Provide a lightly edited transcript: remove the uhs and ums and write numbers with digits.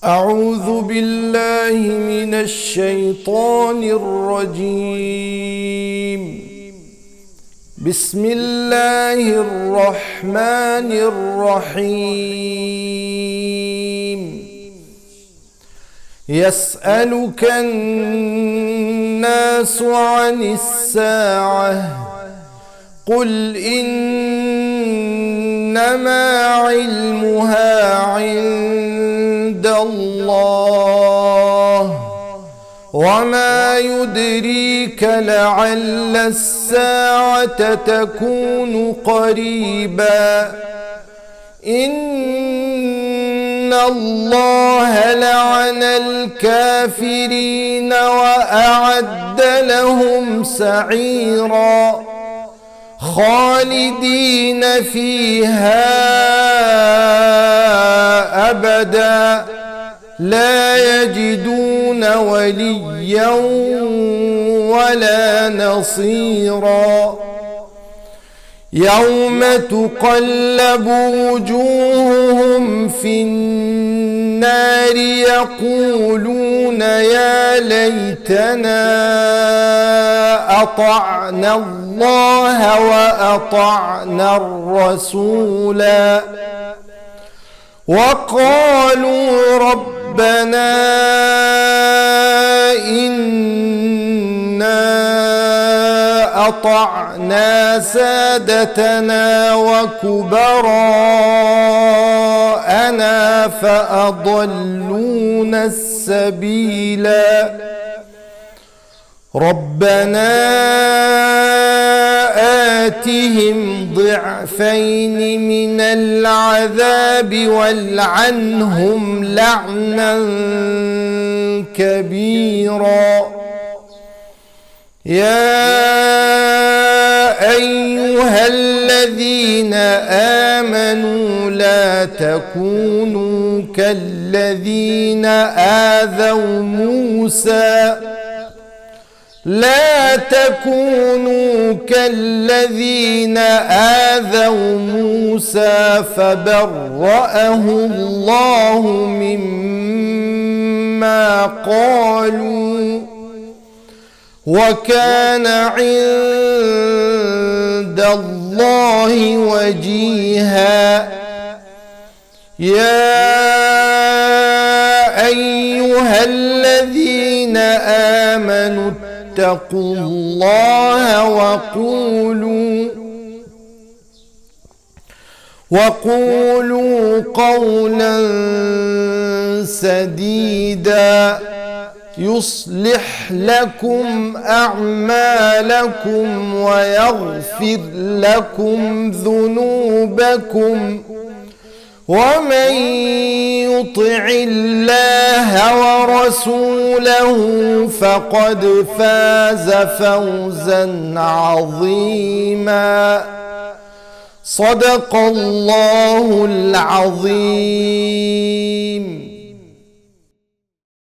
أعوذ بالله من الشيطان الرجيم. بسم الله الرحمن الرحيم. يسألك الناس عن الساعة قل إنما علمها عند الله وما يدريك لعل الساعة تكون قريبا. إن الله لعن الكافرين وأعد لهم سعيرا خالدين فيها أبدا لا يجدون وليا ولا نصيرا. يوم تقلب وجوههم في النار يقولون يا ليتنا أطعنا الله وأطعنا الرسولا وقالوا ربنا إنا أطعنا سادتنا وكبراءنا فأضلونا السبيلا. ربنا آتهم ضعفين من العذاب والعنهم لعنا كبيرا. يا أيها الذين آمنوا لا تكونوا كالذين آذوا موسى فبرأه الله مما قالوا وكان عند الله وجيها. يا أيها الذين آمنوا اتقوا الله وقولوا قولا سديدا يصلح لكم أعمالكم ويغفر لكم ذنوبكم ومن يطع الله ورسوله فقد فاز فوزا عظيما. صدق الله العظيم.